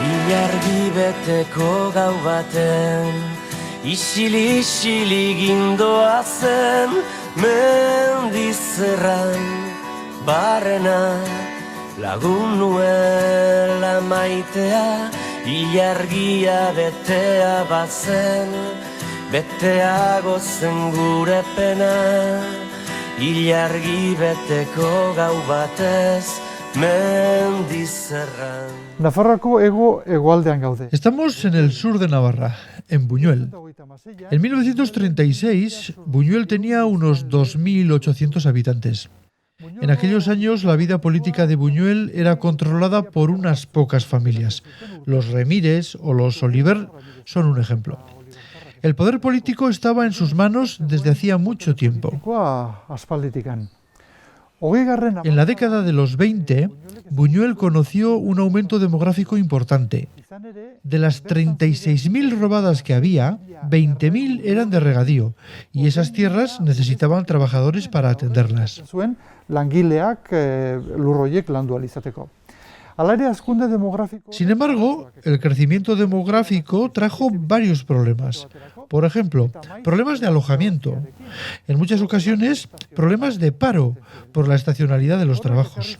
Ilargi beteko gau baten, isili gindoa zen, mendizerran barrena lagun nuela maitea. Ilargia betea bazen, beteago zen gure pena. Ilargi beteko gau batez, mendizerran. Nafarroako hegoaldean gaude. Estamos en el sur de Navarra, en Buñuel. En 1936, Buñuel tenía unos 2.800 habitantes. En aquellos años, la vida política de Buñuel era controlada por unas pocas familias. Los Remírez o los Oliver son un ejemplo. El poder político estaba en sus manos desde hacía mucho tiempo. En la década de los 20, Buñuel conoció un aumento demográfico importante. De las 36.000 robadas que había, 20.000 eran de regadío, y esas tierras necesitaban trabajadores para atenderlas. Sin embargo, el crecimiento demográfico trajo varios problemas. Por ejemplo, problemas de alojamiento. En muchas ocasiones, problemas de paro por la estacionalidad de los trabajos.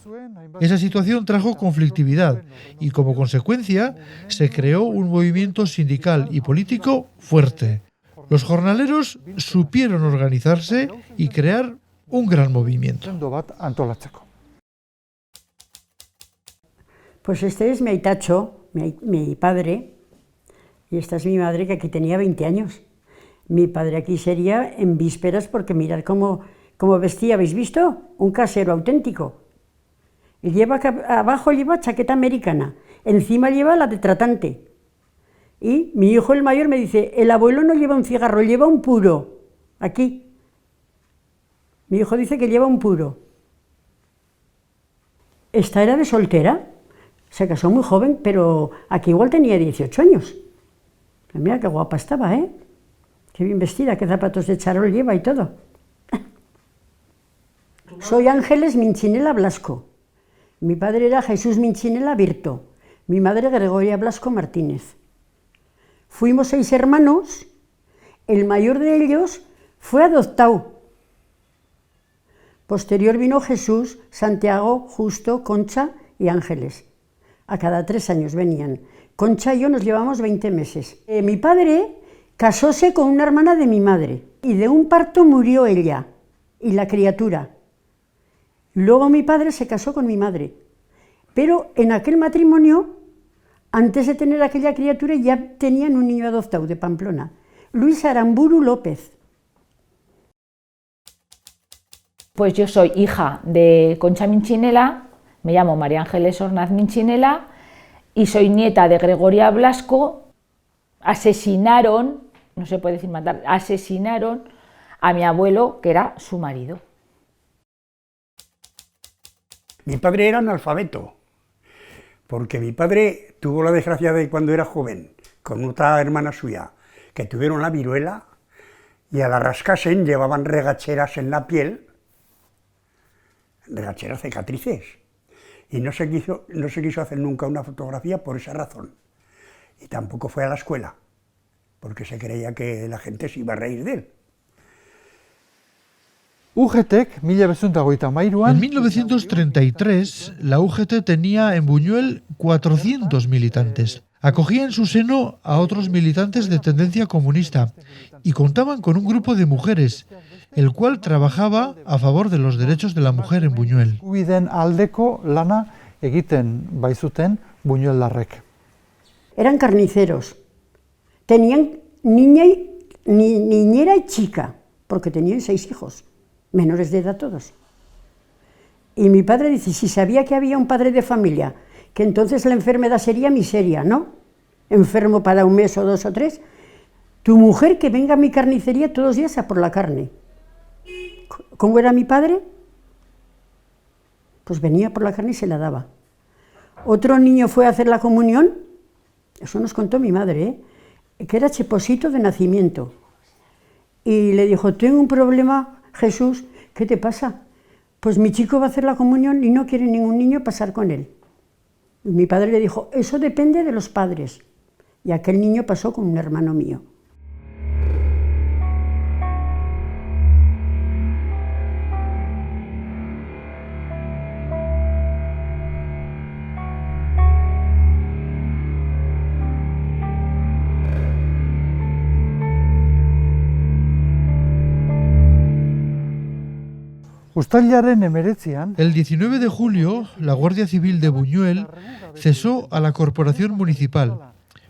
Esa situación trajo conflictividad y, como consecuencia, se creó un movimiento sindical y político fuerte. Los jornaleros supieron organizarse y crear un gran movimiento. Pues este es mi aitacho, mi padre, y esta es mi madre, que aquí tenía 20 años. Mi padre aquí sería en vísperas, porque mirad cómo vestía, ¿habéis visto? Un casero auténtico. Abajo lleva chaqueta americana, encima lleva la de tratante. Y mi hijo el mayor me dice, el abuelo no lleva un cigarro, lleva un puro, aquí. Mi hijo dice que lleva un puro. Esta era de soltera. Se casó muy joven, pero aquí igual tenía 18 años. Pero mira qué guapa estaba, ¿eh? Qué bien vestida, qué zapatos de charol lleva y todo. Soy Ángeles Minchinela Blasco. Mi padre era Jesús Minchinela Virto. Mi madre Gregoria Blasco Martínez. Fuimos 6 hermanos. El mayor de ellos fue adoptado. Posterior vino Jesús, Santiago, Justo, Concha y Ángeles. A cada 3 años venían. Concha y yo nos llevamos 20 meses. Mi padre casóse con una hermana de mi madre y de un parto murió ella y la criatura. Luego mi padre se casó con mi madre. Pero en aquel matrimonio, antes de tener aquella criatura, ya tenían un niño adoptado de Pamplona, Luis Aramburu López. Pues yo soy hija de Concha Minchinela. Me llamo María Ángeles Ornaz Minchinela y soy nieta de Gregoria Blasco. Asesinaron, no se puede decir matar, asesinaron a mi abuelo, que era su marido. Mi padre era analfabeto, porque mi padre tuvo la desgracia de cuando era joven, con otra hermana suya, que tuvieron la viruela y a la rascasen llevaban regacheras en la piel, regacheras cicatrices. Y no se quiso hacer nunca una fotografía por esa razón. Y tampoco fue a la escuela, porque se creía que la gente se iba a reír de él. UGTek, En 1933, la UGT tenía en Buñuel 400 militantes. Acogía en su seno a otros militantes de tendencia comunista y contaban con un grupo de mujeres, el cual trabajaba a favor de los derechos de la mujer en Buñuel. Eran carniceros. Tenían niñera y chica, porque tenían 6 hijos, menores de edad todos. Y mi padre dice, si sabía que había un padre de familia, que entonces la enfermedad sería miseria, ¿no? Enfermo para 1 mes o 2 o 3, tu mujer que venga a mi carnicería todos los días a por la carne. ¿Cómo era mi padre? Pues venía por la carne y se la daba. Otro niño fue a hacer la comunión, eso nos contó mi madre, que era cheposito de nacimiento. Y le dijo, tengo un problema, Jesús, ¿qué te pasa? Pues mi chico va a hacer la comunión y no quiere ningún niño pasar con él. Y mi padre le dijo, eso depende de los padres. Y aquel niño pasó con un hermano mío. Uztailaren 19an, El 19 de julio, la Guardia Civil de Buñuel cesó a la corporación municipal,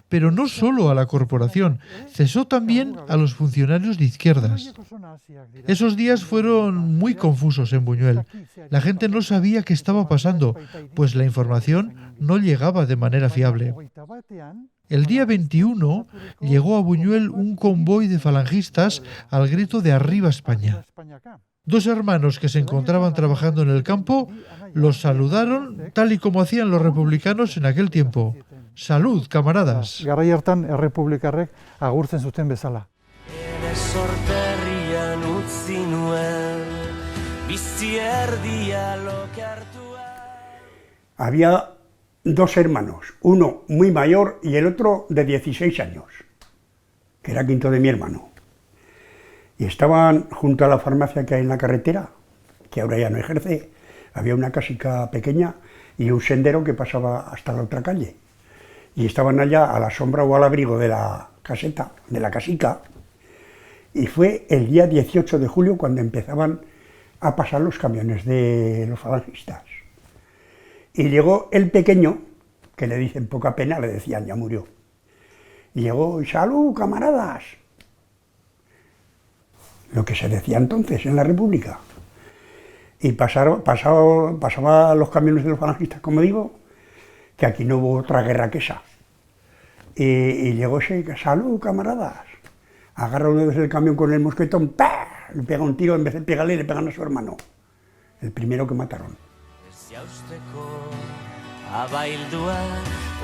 pero no solo a la corporación, cesó también a los funcionarios de izquierdas. Esos días fueron muy confusos en Buñuel. La gente no sabía qué estaba pasando, pues la información no llegaba de manera fiable. El día 21 llegó a Buñuel un convoy de falangistas al grito de ¡Arriba España! Dos hermanos que se encontraban trabajando en el campo los saludaron tal y como hacían los republicanos en aquel tiempo. ¡Salud, camaradas! Garai hartan errepublikarrek agurtzen zuten bezala. Ere sorterrian utzi nuen, bizi erdia lokartua. Había dos hermanos, uno muy mayor y el otro de 16 años, que era quinto de mi hermano. Y estaban junto a la farmacia que hay en la carretera, que ahora ya no ejerce. Había una casica pequeña y un sendero que pasaba hasta la otra calle. Y estaban allá a la sombra o al abrigo de la caseta, de la casica. Y fue el día 18 de julio cuando empezaban a pasar los camiones de los falangistas. Y llegó el pequeño, que le dicen poca pena, le decían, ya murió. Y llegó, ¡salud, camaradas! Lo que se decía entonces en la República. Y pasaban los camiones de los falangistas, como digo, que aquí no hubo otra guerra que esa. Y llegó ese, ¡salud, camaradas! Agarra uno desde el camión con el mosquetón, ¡pah! Le pega un tiro, en vez de pegarle, le pegan a su hermano, el primero que mataron. Abaildua,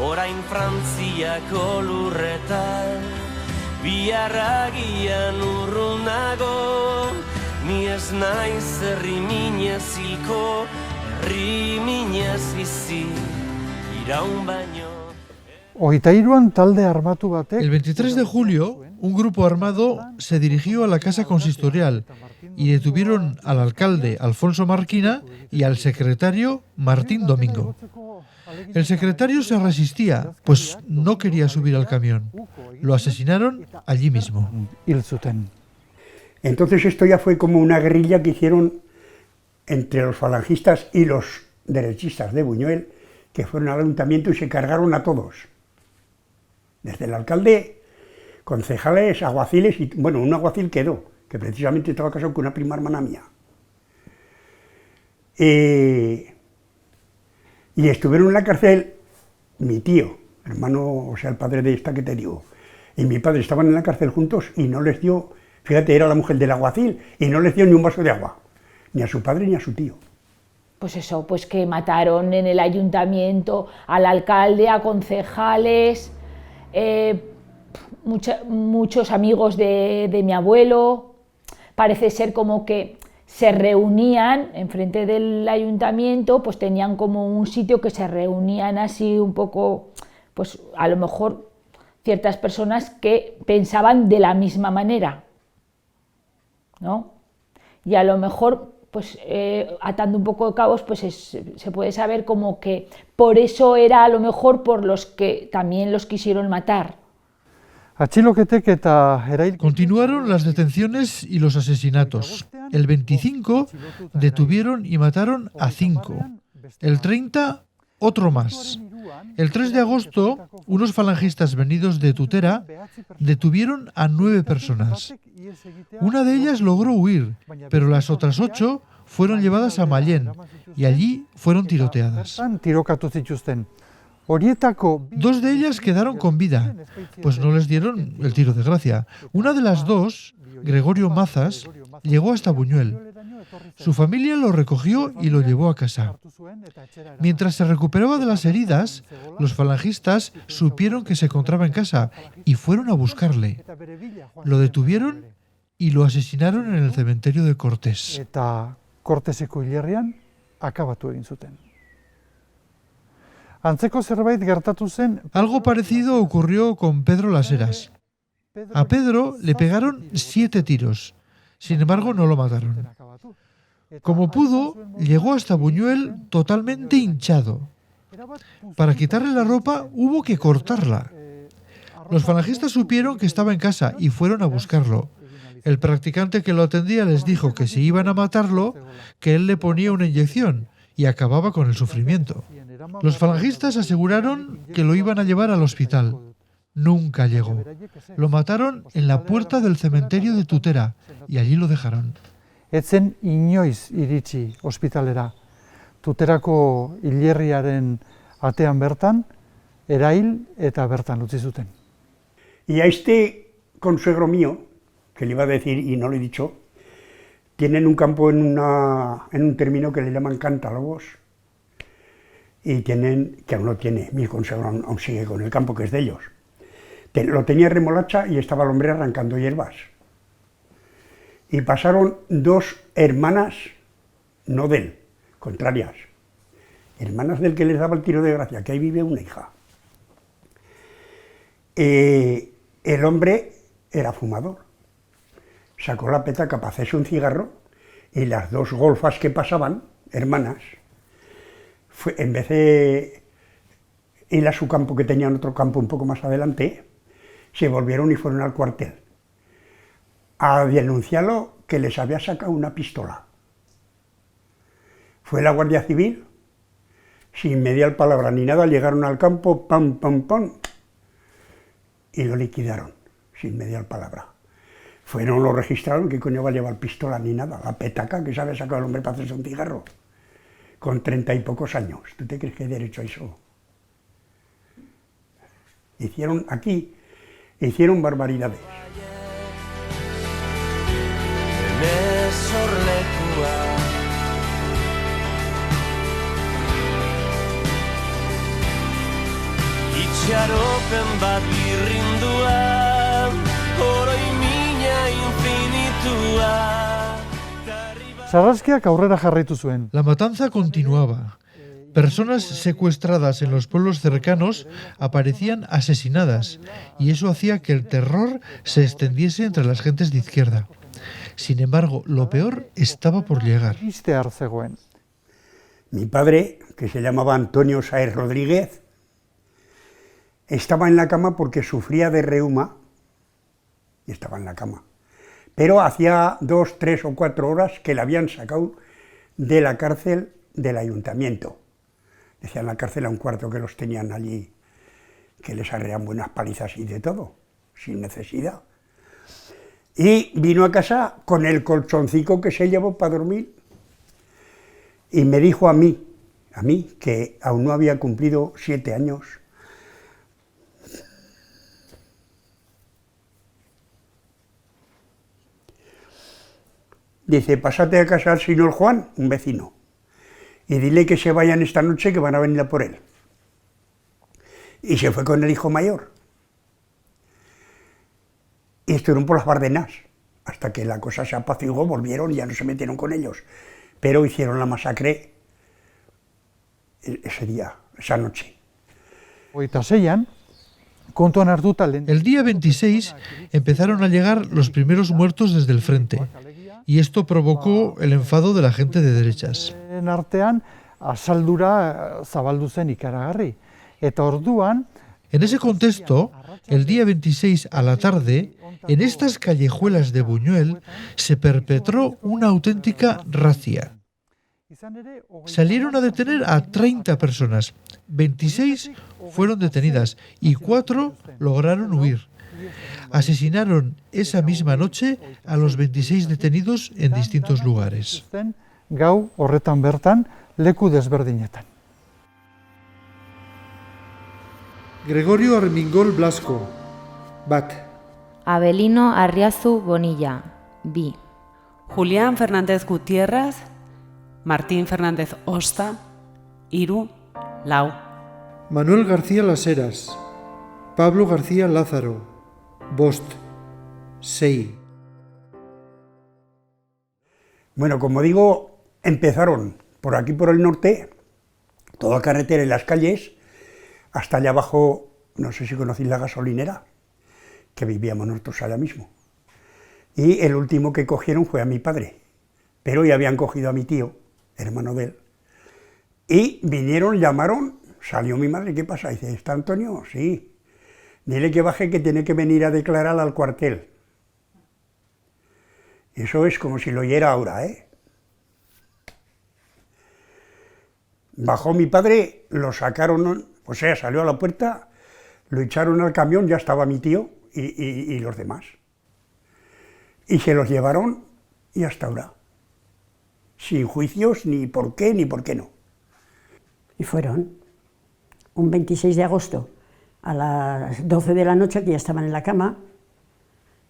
orain Frantziako lurretan, biharragian urrunago, ni ez naiz herri minez hilko, herri minez bizi, iraun baino. 23an talde armatu batek... El 23 de julio, un grupo armado se dirigió a la casa consistorial y detuvieron al alcalde Alfonso Marquina y al secretario Martín Domingo. El secretario se resistía, pues no quería subir al camión. Lo asesinaron allí mismo. hil zuten. Entonces esto ya fue como una guerrilla que hicieron entre los falangistas y los derechistas de Buñuel, que fueron al ayuntamiento y se cargaron a todos. Desde el alcalde, concejales, aguaciles, y bueno, un aguacil quedó, que precisamente estaba casado con una prima hermana mía. Y estuvieron en la cárcel mi tío, hermano, o sea, el padre de esta que te digo, y mi padre estaban en la cárcel juntos y no les dio, fíjate, era la mujer del aguacil, y no les dio ni un vaso de agua, ni a su padre ni a su tío. Pues eso, pues que mataron en el ayuntamiento al alcalde, a concejales, muchos amigos de mi abuelo. Parece ser como que se reunían enfrente del ayuntamiento, pues tenían como un sitio que se reunían así un poco, pues a lo mejor ciertas personas que pensaban de la misma manera, ¿no? Y a lo mejor, pues atando un poco de cabos, pues se puede saber como que por eso era a lo mejor por los que también los quisieron matar. Atxiloketek eta erail... Continuaron las detenciones y los asesinatos. El 25 detuvieron y mataron a 5. El 30, otro más. El 3 de agosto, unos falangistas venidos de Tutera detuvieron a 9 personas. Una de ellas logró huir, pero las otras 8 fueron llevadas a Mallén y allí fueron tiroteadas. Tirokatu zituzten. Horietako... 2 de ellas quedaron con vida, pues no les dieron el tiro de gracia. Una de las 2, Gregorio Mazas, llegó hasta Buñuel. Su familia lo recogió y lo llevó a casa. Mientras se recuperaba de las heridas, los falangistas supieron que se encontraba en casa y fueron a buscarle. Lo detuvieron y lo asesinaron en el cementerio de Cortés. Eta Korteseko hilerrian akabatu egin zuten. Antzeko zerbait gertatu zen. Algo parecido ocurrió con Pedro Las Heras. A Pedro le pegaron 7 tiros. Sin embargo, no lo mataron. Como pudo, llegó hasta Buñuel totalmente hinchado. Para quitarle la ropa hubo que cortarla. Los falangistas supieron que estaba en casa y fueron a buscarlo. El practicante que lo atendía les dijo que si iban a matarlo, que él le ponía una inyección y acababa con el sufrimiento. Los falangistas aseguraron que lo iban a llevar al hospital. Nunca llegó. Lo mataron en la puerta del cementerio de Tutera y allí lo dejaron. Ez zen inoiz iritsi ospitalera. Tuterako hilerriaren atean bertan, erail eta bertan utzi zuten. Y a este consuegro mío, que le iba a decir y no le he dicho, tienen un campo en un término que le llaman Cantálogos, y tienen, que aún lo tiene, mi consuegro aún sigue con el campo que es de ellos. Lo tenía remolacha y estaba el hombre arrancando hierbas. Y pasaron 2 hermanas, no de él, contrarias, hermanas del que les daba el tiro de gracia, que ahí vive una hija. El hombre era fumador, sacó la petaca para hacerse un cigarro y las 2 golfas que pasaban, hermanas, en vez de ir a su campo, que tenían otro campo un poco más adelante, se volvieron y fueron al cuartel a denunciarlo, que les había sacado una pistola. Fue la Guardia Civil, sin mediar palabra ni nada, llegaron al campo, pam, pam, pam, y lo liquidaron, sin mediar palabra. Fueron, lo registraron, ¿qué coño va a llevar pistola ni nada? La petaca que se había sacado el hombre para hacerse un cigarro, con 30 y pocos años. ¿Tú te crees que hay derecho a eso? Hicieron barbaridades. Esorlekua Itxaropen bat birrindua Oroimina infinitua Sarraskiak aurrera jarraitu zuen. La matanza continuaba. Personas secuestradas en los pueblos cercanos aparecían asesinadas y eso hacía que el terror se extendiese entre las gentes de izquierda. Sin embargo, lo peor estaba por llegar. Iristear zegoen. Mi padre, que se llamaba Antonio Sáez Rodríguez, estaba en la cama porque sufría de reuma y estaba en la cama. Pero hacía 2, 3 o 4 horas que la habían sacado de la cárcel del ayuntamiento. Decían la cárcel a un cuarto que los tenían allí, que les arrean buenas palizas y de todo, sin necesidad. Y vino a casa con el colchoncico que se llevó para dormir y me dijo a mí, que aún no había cumplido 7 años, dice, pásate a casa al señor Juan, un vecino, y dile que se vayan esta noche, que van a venir a por él. Y se fue con el hijo mayor. Y estuvieron por las Bardenas, hasta que la cosa se apaciguó, volvieron y ya no se metieron con ellos. Pero hicieron la masacre ese día, esa noche. El día 26 empezaron a llegar los primeros muertos desde el frente, y esto provocó el enfado de la gente de derechas. En ese contexto, el día 26 a la tarde, en estas callejuelas de Buñuel, se perpetró una auténtica racia. Salieron a detener a 30 personas, 26 fueron detenidas y 4 lograron huir. Asesinaron esa misma noche a los 26 detenidos en distintos lugares. Gau horretan bertan, leku desberdinetan. Gregorio Armingol Blasco, bat. Abelino Arriazu Bonilla, bi. Julián Fernández Gutiérrez, Martín Fernández Osta, hiru, lau. Manuel García Las Heras, Pablo García Lázaro, bost, sei. Bueno, como digo, empezaron por aquí, por el norte, toda carretera y las calles, hasta allá abajo, no sé si conocéis la gasolinera, que vivíamos nosotros allá mismo. Y el último que cogieron fue a mi padre, pero ya habían cogido a mi tío, hermano de él. Y vinieron, llamaron, salió mi madre, ¿qué pasa? Dice, ¿está Antonio? Sí. Dile que baje, que tiene que venir a declarar al cuartel. Eso es como si lo oyera ahora, ¿eh? Bajó mi padre, lo sacaron, o sea, salió a la puerta, lo echaron al camión, ya estaba mi tío y los demás. Y se los llevaron y hasta ahora. Sin juicios, ni por qué no. Y fueron un 26 de agosto a las 12 de la noche, que ya estaban en la cama.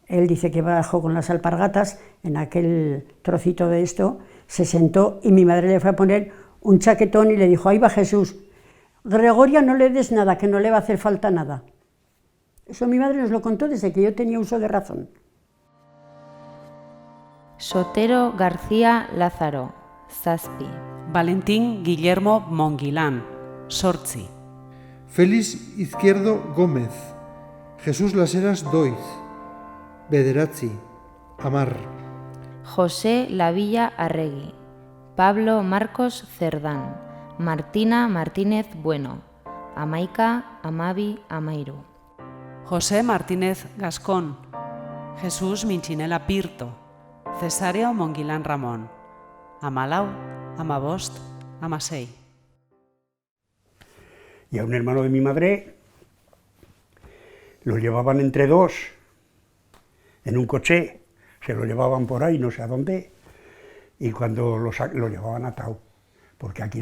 Él dice que bajó con las alpargatas en aquel trocito de esto, se sentó y mi madre le fue a poner un chaquetón y le dijo, ahí va Jesús, Gregoria, no le des nada, que no le va a hacer falta nada. Eso mi madre nos lo contó desde que yo tenía uso de razón. Sotero García Lázaro, zazpi. Valentín Guillermo Monguilán, sortzi. Félix Izquierdo Gómez, Jesús Laseras Doiz, bederatzi, amar. José Lavilla Arregui, Pablo Marcos Cerdán, Martina Martínez Bueno, amaika, amabi, amairu. José Martínez Gascón, Jesús Minchinela Pirto, Cesario Monguilán Ramón, amalau, amabost, amasei. Y a un hermano de mi madre lo llevaban entre dos en un coche, se lo llevaban por ahí, no sé a dónde, y cuando lo llevaban atado, porque aquí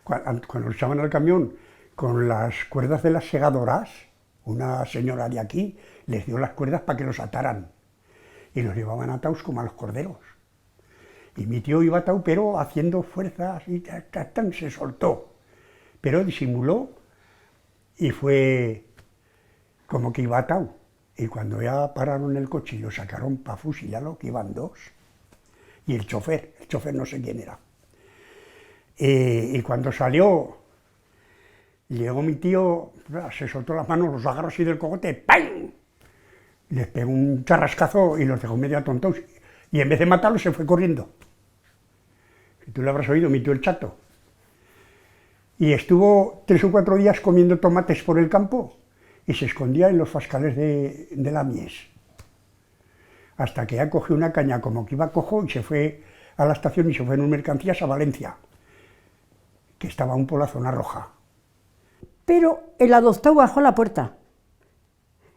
cuando lo echaban al camión con las cuerdas de las segadoras, una señora de aquí les dio las cuerdas para que los ataran, y los llevaban atados como a los corderos. Y mi tío iba atado, pero haciendo fuerzas, y se soltó, pero disimuló, y fue como que iba atado. Y cuando ya pararon el coche y lo sacaron para fusilarlo, que iban dos, y el chofer no sé quién era. Y cuando salió, llegó mi tío, se soltó las manos, los agarró así del cogote, ¡pam! Les pegó un charrascazo y los dejó medio atontados. Y en vez de matarlos se fue corriendo. Que tú lo habrás oído, mi tío el chato. Y estuvo 3 o 4 días comiendo tomates por el campo y se escondía en los fascales de la mies. Hasta que ya cogió una caña como que iba cojo y se fue a la estación y se fue en un mercancías a Valencia, que estaba aún por la zona roja. Pero el adoptado bajó a la puerta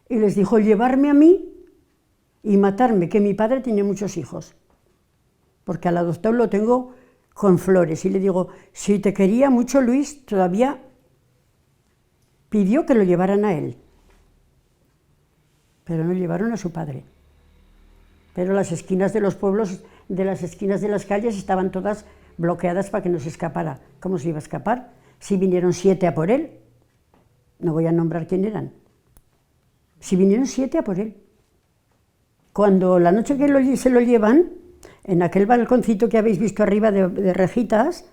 y les dijo llevarme a mí y matarme, que mi padre tiene muchos hijos, porque al adoptado lo tengo con flores. Y le digo, si te quería mucho Luis, todavía pidió que lo llevaran a él, pero no llevaron a su padre. Pero las esquinas de los pueblos, de las esquinas de las calles estaban todas bloqueadas para que no se escapara. ¿Cómo se iba a escapar? Si vinieron 7 a por él, no voy a nombrar quién eran. Si vinieron 7 a por él. Cuando la noche que se lo llevan, en aquel balconcito que habéis visto arriba de rejitas,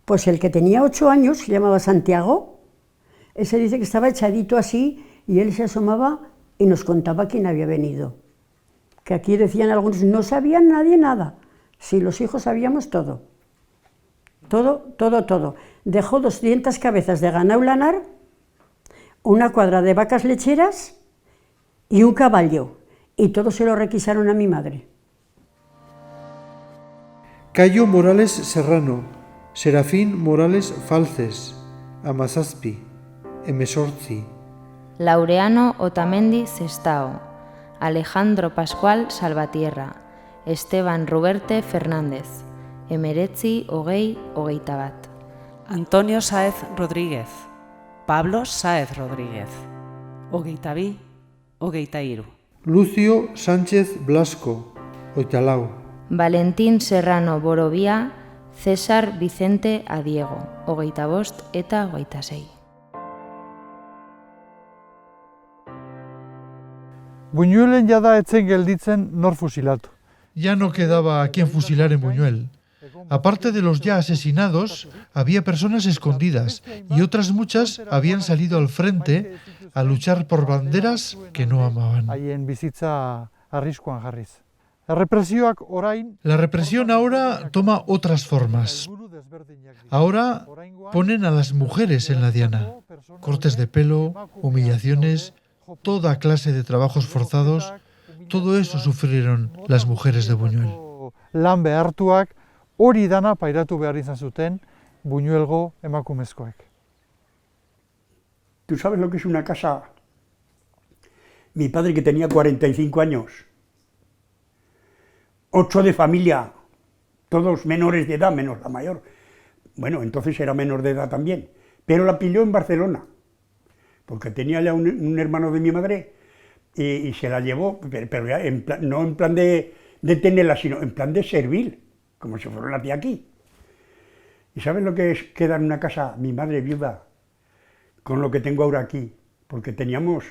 pues el que tenía 8 años, se llamaba Santiago, ese dice que estaba echadito así y él se asomaba y nos contaba quién había venido. Que aquí decían algunos, no sabía nadie nada. Sí, los hijos sabíamos todo. Todo. Dejó 200 cabezas de ganado lanar, una cuadra de vacas lecheras y un caballo. Y todo se lo requisaron a mi madre. Cayo Morales Serrano, Serafín Morales Falces, Amazazpi, Emesortzi. Laureano Otamendi Sestao, Alejandro Pascual Salvatierra, Esteban Ruberte Fernández, Emeretzi Ogei Ogeitabat. Antonio Sáez Rodríguez, Pablo Sáez Rodríguez, Ogeitabi, Ogeitairu. Lucio Sánchez Blasco, Oitalau. Valentín Serrano Borovía, César Vicente Adiego, Ogeitabost eta Ogeitasei. Buñuelen jada etzen gelditzen nor fusilatu. Ya no quedaba a quien fusilar en Buñuel. Aparte de los ya asesinados, había personas escondidas y otras muchas habían salido al frente a luchar por banderas que no amaban. Haien bizitza arriskuan jarriz. Errepresioak orain La represión ahora toma otras formas. Ahora ponen a las mujeres en la diana. Cortes de pelo, humillaciones, toda clase de trabajos forzados, todo eso sufrieron las mujeres de Buñuel. lan behartuak hori dana pairatu behar izan zuten Buñuelgo emakumezkoek. ¿Tú sabes lo que es una casa? Mi padre, que tenía 45 años, 8 de familia, todos menores de edad, menos la mayor. Bueno, entonces era menor de edad también, pero la pilló en Barcelona, porque tenía ya un hermano de mi madre y se la llevó, pero ya no en plan de tenerla, sino en plan de servir, como si fuera una tía aquí. ¿Y sabes lo que es quedar en una casa, mi madre viuda, con lo que tengo ahora aquí? Porque teníamos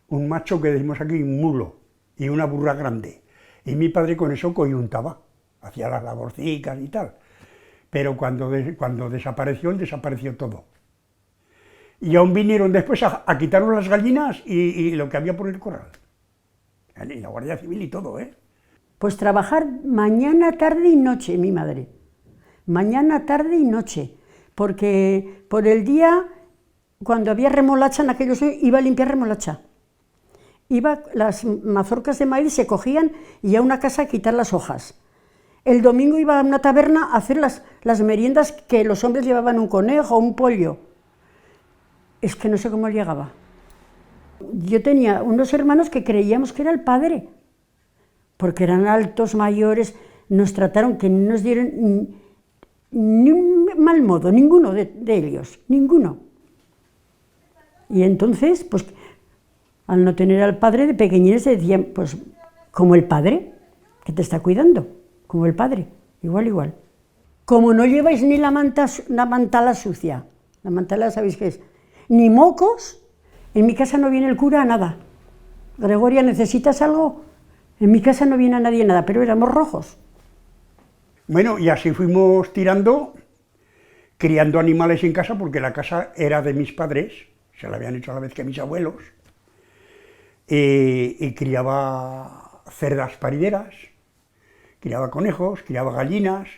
un macho que decimos aquí, un mulo, y una burra grande. Y mi padre con eso coyuntaba, hacía las laborcicas y tal. Pero cuando desapareció, desapareció todo. Y aún vinieron después a quitarnos las gallinas y lo que había por el corral. Y la Guardia Civil y todo, ¿eh? Pues trabajar mañana, tarde y noche, mi madre. Mañana, tarde y noche. Porque por el día, cuando había remolacha en aquellos años, iba a limpiar remolacha. Las mazorcas de maíz se cogían y a una casa a quitar las hojas. El domingo iba a una taberna a hacer las meriendas que los hombres llevaban, un conejo, un pollo. Es que no sé cómo llegaba. Yo tenía unos hermanos que creíamos que era el padre, porque eran altos, mayores, nos trataron, que no nos dieron ni un mal modo, ninguno de ellos, ninguno. Y entonces, pues, al no tener al padre, de pequeñines se decían, pues, como el padre, que te está cuidando, como el padre, igual. Como no lleváis ni la mantala sucia, la mantala sabéis qué es, ni mocos, en mi casa no viene el cura a nada. Gregoria, ¿necesitas algo? En mi casa no viene a nadie nada, pero éramos rojos. Bueno, y así fuimos tirando, criando animales en casa, porque la casa era de mis padres, se la habían hecho a la vez que mis abuelos, y criaba cerdas parideras, criaba conejos, criaba gallinas,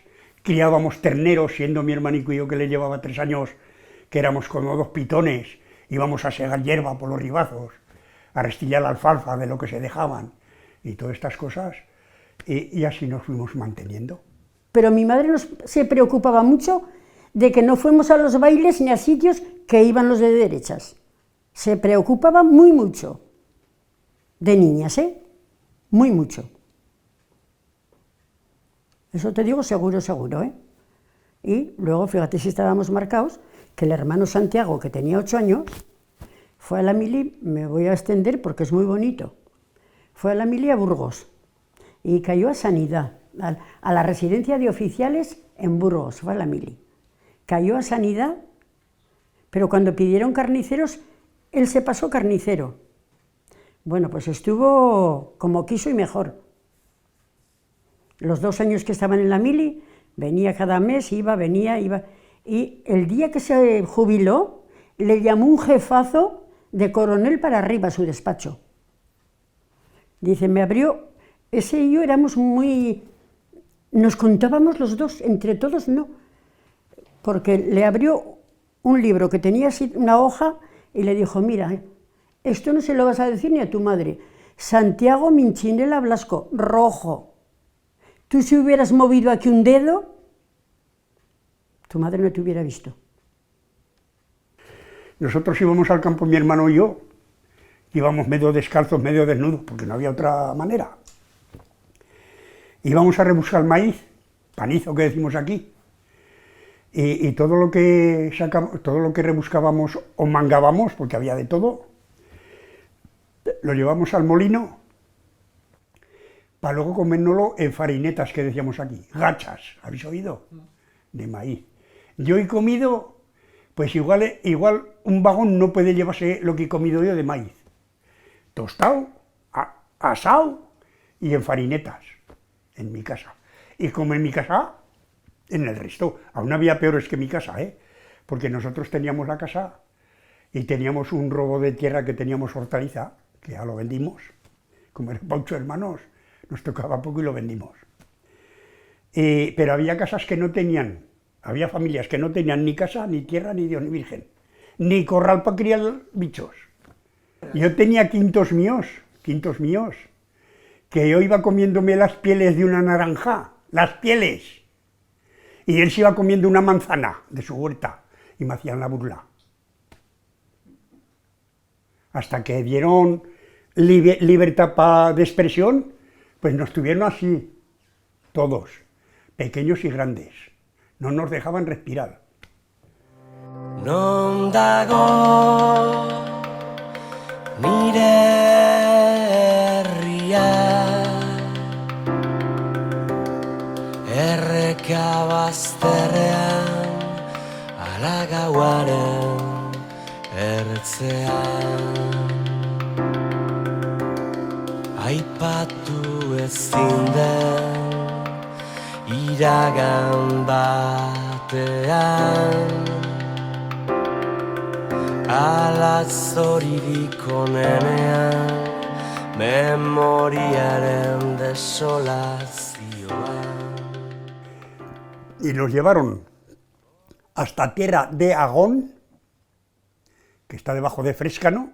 criábamos terneros, siendo mi hermanico y yo, que le llevaba 3 años, que éramos como 2 pitones, íbamos a segar hierba por los ribazos, a restillar la alfalfa de lo que se dejaban, y todas estas cosas, y así nos fuimos manteniendo. Pero mi madre se preocupaba mucho de que no fuéramos a los bailes ni a sitios que iban los de derechas. Se preocupaba muy mucho. De niñas, ¿eh? Muy mucho. Eso te digo seguro, ¿eh? Y luego, fíjate si estábamos marcados, que el hermano Santiago, que tenía 8 años, fue a la mili, me voy a extender porque es muy bonito, fue a la mili a Burgos y cayó a Sanidad, a la residencia de oficiales en Burgos, fue a la mili. Cayó a Sanidad, pero cuando pidieron carniceros, él se pasó carnicero. Bueno, pues estuvo como quiso y mejor. Los 2 años que estaban en la mili, venía cada mes, venía. Y el día que se jubiló, le llamó un jefazo de coronel para arriba a su despacho. Dice, me abrió, ese y yo éramos muy... Nos contábamos los dos, entre todos no. Porque le abrió un libro que tenía así una hoja y le dijo, mira, esto no se lo vas a decir ni a tu madre. Santiago Minchinela Blasco, rojo. Tú si hubieras movido aquí un dedo, tu madre no te hubiera visto. Nosotros íbamos al campo, mi hermano y yo, íbamos medio descalzos, medio desnudos, porque no había otra manera. Íbamos a rebuscar maíz, panizo que decimos aquí, y todo lo que rebuscábamos o mangábamos, porque había de todo, lo llevamos al molino para luego comérnoslo en farinetas, que decíamos aquí, gachas, ¿habéis oído? De maíz. Yo he comido, pues igual un vagón no puede llevarse lo que he comido yo de maíz. Tostado, asado y en farinetas, en mi casa. Y como en mi casa En el resto, aún había peores que mi casa, porque nosotros teníamos la casa y teníamos un robo de tierra que teníamos hortaliza, que ya lo vendimos, como eran 8 hermanos, nos tocaba poco y lo vendimos. Pero había casas que no tenían, había familias que no tenían ni casa, ni tierra, ni Dios, ni Virgen, ni corral para criar bichos. Yo tenía quintos míos, que yo iba comiéndome las pieles de una naranja, las pieles, y él se iba comiendo una manzana de su huerta, y me hacían la burla. Hasta que dieron libertad de expresión, pues nos tuvieron así, todos, pequeños y grandes, no nos dejaban respirar. Non dago nire herria, erreka bazterrean, ala gauaren ertzean. Aipatu ezin den iragan batean, ala zoririk onenean, memoriaren desolazioa. Y nos llevaron hasta tierra de Agón, que está debajo de Frescano,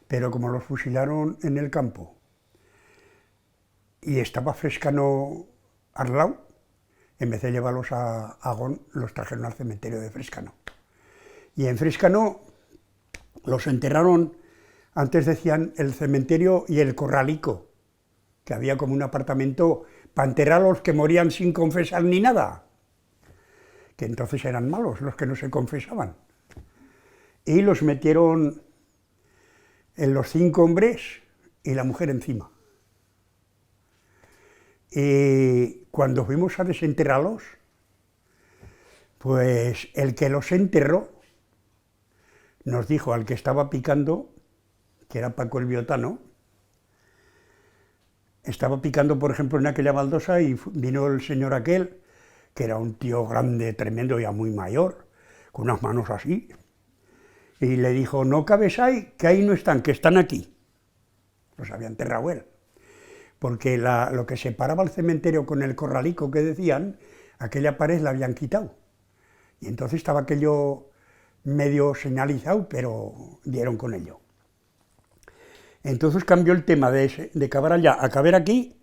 pero como los fusilaron en el campo y estaba Frescano al lado, en vez de llevarlos a Agón, los trajeron al cementerio de Frescano. Y en Frescano los enterraron, antes decían el cementerio y el corralico, que había como un apartamento para enterrar a los que morían sin confesar ni nada, que entonces eran malos los que no se confesaban. Y los metieron en los 5 hombres y la mujer encima. Y cuando fuimos a desenterrarlos, pues el que los enterró nos dijo al que estaba picando, que era Paco el Biotano, estaba picando, por ejemplo, en aquella baldosa y vino el señor aquel, que era un tío grande, tremendo, ya muy mayor, con unas manos así, y le dijo, no cabes ahí, que ahí no están, que están aquí. Los había enterrado él, porque lo que separaba el cementerio con el corralico que decían, aquella pared la habían quitado, y entonces estaba aquello medio señalizado, pero dieron con ello. Entonces cambió el tema de cavar allá a caber aquí,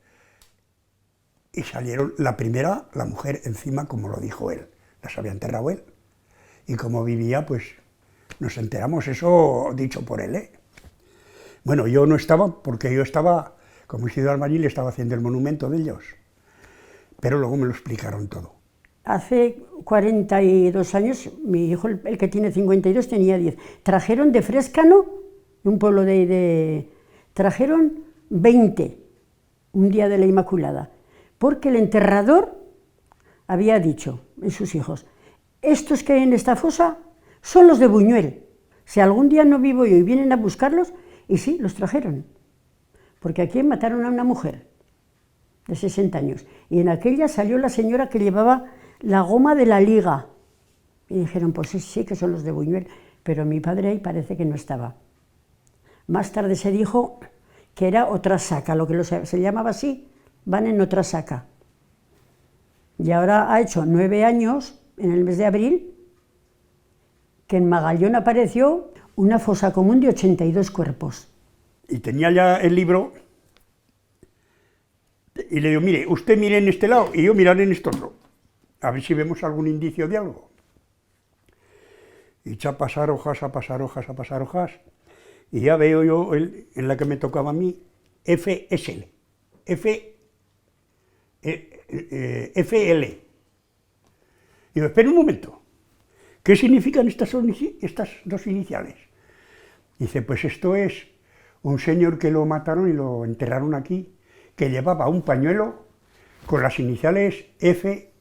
y salieron la primera, la mujer encima, como lo dijo él, las había enterrado él, y como vivía, pues nos enteramos, eso dicho por él, Bueno, yo no estaba, porque yo estaba, como he sido albañil, estaba haciendo el monumento de ellos, pero luego me lo explicaron todo. Hace 42 años, mi hijo, el que tiene 52, tenía 10. Trajeron de Frescano, un pueblo trajeron 20, un día de la Inmaculada, porque el enterrador había dicho en sus hijos, estos que hay en esta fosa son los de Buñuel, si algún día no vivo yo y vienen a buscarlos, y sí, los trajeron, porque aquí mataron a una mujer de 60 años, y en aquella salió la señora que llevaba la goma de la liga, y dijeron, pues sí, que son los de Buñuel, pero mi padre ahí parece que no estaba. Más tarde se dijo que era otra saca, lo que se llamaba así, van en otra saca. Y ahora ha hecho 9 años, en el mes de abril, que en Magallón apareció una fosa común de 82 cuerpos. Y tenía ya el libro, y le digo, mire, usted mire en este lado, y yo miraré en este otro, a ver si vemos algún indicio de algo. Y echa a pasar hojas, a pasar hojas, a pasar hojas, y ya veo yo, en la que me tocaba a mí, FSL, FL. Y digo, espera un momento, ¿qué significan estas dos iniciales? Dice, pues esto es un señor que lo mataron y lo enterraron aquí, que llevaba un pañuelo con las iniciales FL.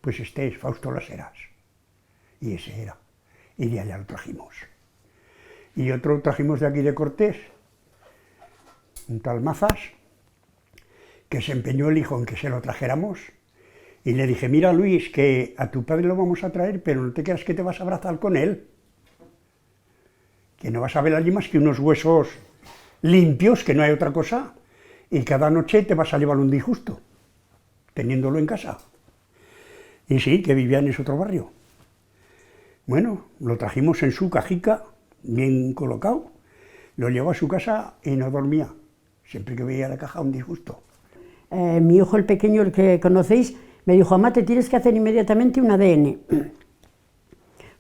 Pues este es Fausto Las Heras, y ese era, y de allá lo trajimos. Y otro trajimos de aquí de Cortés, un tal Mazas, que se empeñó el hijo en que se lo trajéramos, y le dije, mira Luis, que a tu padre lo vamos a traer, pero no te creas que te vas a abrazar con él, que no vas a ver allí más que unos huesos limpios, que no hay otra cosa, y cada noche te vas a llevar un disgusto, teniéndolo en casa. Y sí, que vivía en ese otro barrio. Bueno, lo trajimos en su cajica, bien colocado, lo llevó a su casa y no dormía. Siempre que veía la caja, un disgusto. Mi hijo, el pequeño, el que conocéis, me dijo, mamá, te tienes que hacer inmediatamente un ADN.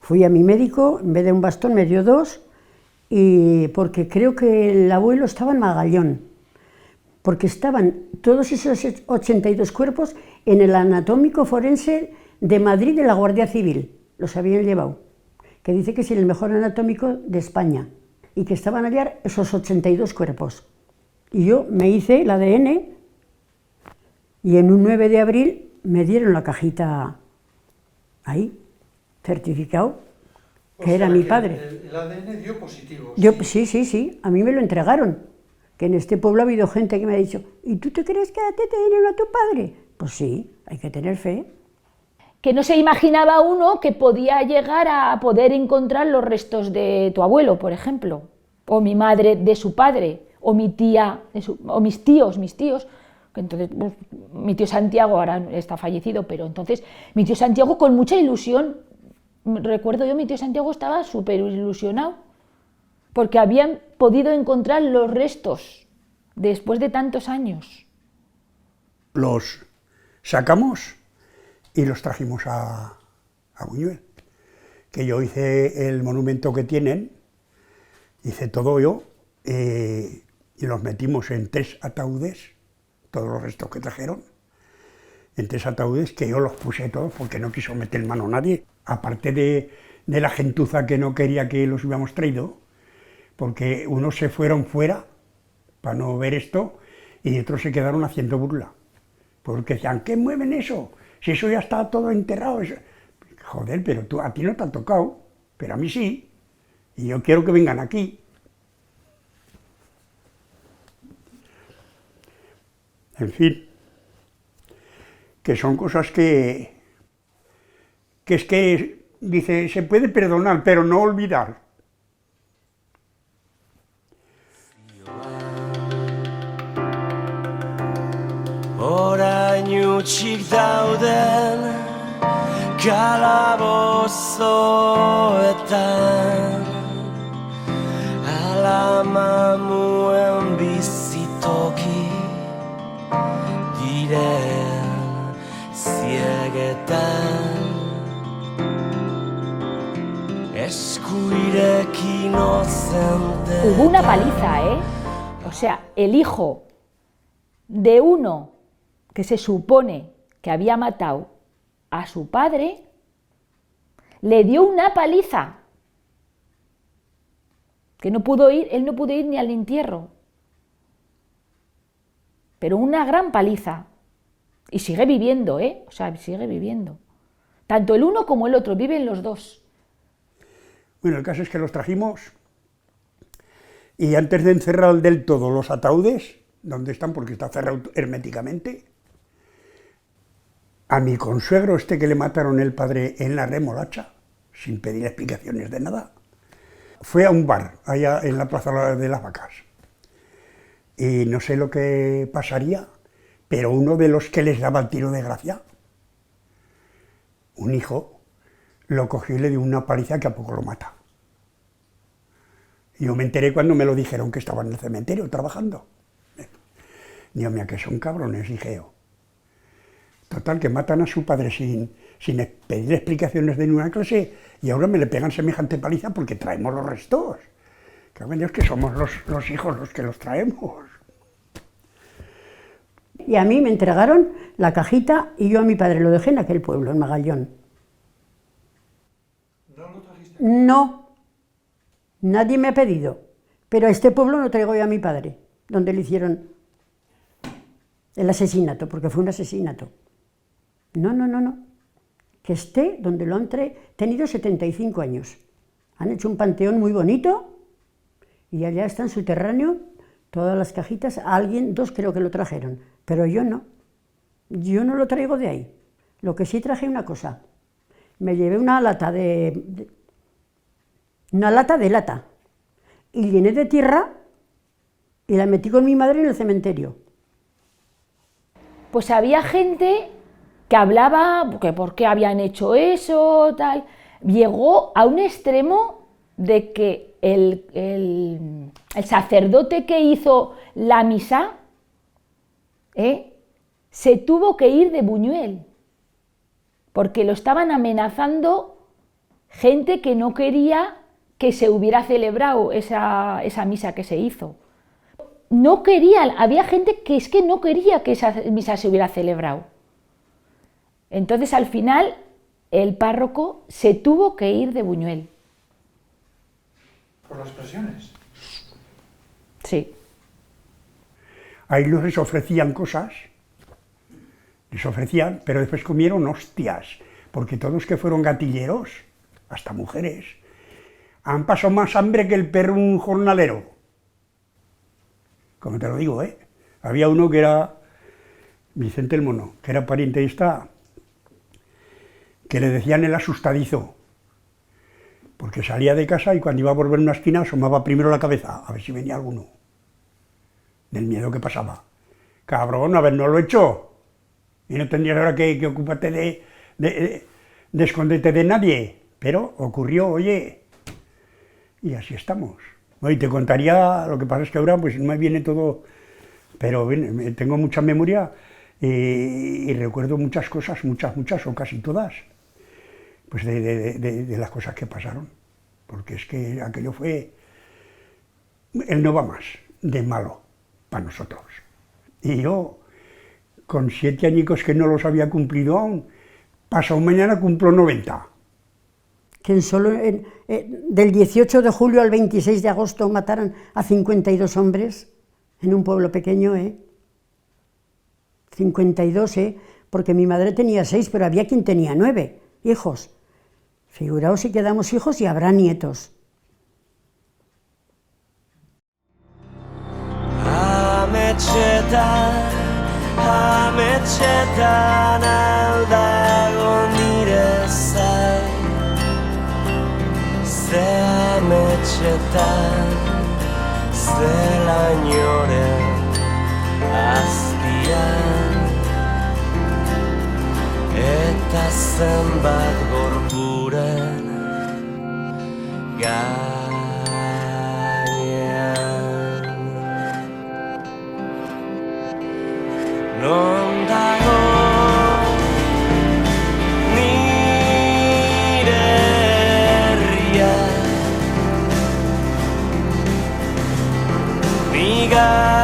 Fui a mi médico, en vez de un bastón me dio 2, y porque creo que el abuelo estaba en Magallón, porque estaban todos esos 82 cuerpos en el anatómico forense de Madrid de la Guardia Civil, los habían llevado, que dice que es el mejor anatómico de España, y que estaban allá esos 82 cuerpos. Y yo me hice el ADN, y en un 9 de abril me dieron la cajita ahí, certificado, que era mi padre. El ADN dio positivo. Sí, a mí me lo entregaron, que en este pueblo ha habido gente que me ha dicho, ¿y tú te crees que a ti te dieron a tu padre? Pues sí, hay que tener fe. Que no se imaginaba uno que podía llegar a poder encontrar los restos de tu abuelo, por ejemplo, o mi madre de su padre, o mi tía, o mis tíos, que entonces, pues, mi tío Santiago ahora está fallecido, pero entonces mi tío Santiago con mucha ilusión, recuerdo yo, mi tío Santiago estaba súper ilusionado, porque habían podido encontrar los restos después de tantos años. Los sacamos y los trajimos a Buñuel, que yo hice el monumento que tienen, hice todo yo, y los metimos en 3 ataúdes, todos los restos que trajeron, en 3 ataúdes que yo los puse todos porque no quiso meter mano a nadie, aparte de la gentuza que no quería que los hubiéramos traído, porque unos se fueron fuera para no ver esto y otros se quedaron haciendo burla, porque decían, ¿qué mueven eso? Si eso ya está todo enterrado. Eso... Joder, pero a ti no te ha tocado, pero a mí sí, y yo quiero que vengan aquí. En fin, que son cosas que es que, dice, se puede perdonar, pero no olvidar. Orainutxik dauden kalabozoetan ala mamuen bizitoki diren ziegetan eskuirek inocente. Hubo una paliza, ¿eh? O sea, el hijo de uno que se supone que había matado a su padre, le dio una paliza, que no pudo ir, él no pudo ir ni al entierro, pero una gran paliza, y sigue viviendo, o sea, sigue viviendo, tanto el uno como el otro, viven los dos. Bueno, el caso es que los trajimos, y antes de encerrar del todo los ataúdes, donde están, porque está cerrado herméticamente, a mi consuegro que le mataron el padre en la Remolacha, sin pedir explicaciones de nada, fue a un bar, allá en la Plaza de las Vacas. Y no sé lo que pasaría, pero uno de los que les daba el tiro de gracia, un hijo, lo cogió y le dio una paliza que a poco lo mata. Yo me enteré cuando me lo dijeron que estaba en el cementerio trabajando. Dios mío, que son cabrones, dije yo. Total, que matan a su padre sin pedir explicaciones de ninguna clase y ahora me le pegan semejante paliza porque traemos los restos. Cabrón, Dios, que somos los hijos los que los traemos. Y a mí me entregaron la cajita y yo a mi padre lo dejé en aquel pueblo, en Magallón. ¿No lo trajiste? No, nadie me ha pedido, pero a este pueblo no traigo yo a mi padre, donde le hicieron el asesinato, porque fue un asesinato. No, que esté donde lo han tenido 75 años. Han hecho un panteón muy bonito y allá está en subterráneo Todas las cajitas, alguien, 2 creo que lo trajeron, pero yo no. Yo no lo traigo de ahí. Lo que sí traje una cosa. Me llevé una lata de lata y llené de tierra y la metí con mi madre en el cementerio. Pues había gente que hablaba que por qué habían hecho eso, tal. Llegó a un extremo de que el sacerdote que hizo la misa se tuvo que ir de Buñuel, porque lo estaban amenazando gente que no quería que se hubiera celebrado esa misa que se hizo. No querían, había gente que es que no quería que esa misa se hubiera celebrado. Entonces al final el párroco se tuvo que ir de Buñuel. Por las presiones. Sí. Ahí les ofrecían cosas, pero después comieron hostias, porque todos que fueron gatilleros, hasta mujeres, han pasado más hambre que el perro un jornalero. Como te lo digo, ¿eh? Había uno que era Vicente el Mono, que era pariente de esta, que le decían el asustadizo, porque salía de casa y cuando iba a volver una esquina asomaba primero la cabeza, a ver si venía alguno, del miedo que pasaba. Cabrón, a ver, no lo he hecho, y no tendrías ahora que ocuparte de esconderte de nadie, pero ocurrió, oye, y así estamos. Y te contaría, lo que pasa es que ahora pues no me viene todo, pero bien, tengo mucha memoria y recuerdo muchas cosas, muchas o casi todas, pues de las cosas que pasaron, porque es que aquello fue el no va más de malo para nosotros. Y yo, con 7 añicos que no los había cumplido aún, pasado mañana cumplo 90. Que del 18 de julio al 26 de agosto mataron a 52 hombres en un pueblo pequeño, 52, porque mi madre tenía 6, pero había quien tenía 9 hijos. Figuraos si quedamos hijos y habrá nietos. Ametxetan aldago nire zain, ze ametxetan zelainoren azpian, eta zenbat gorpuren gainean. Non dago nire herria, nigar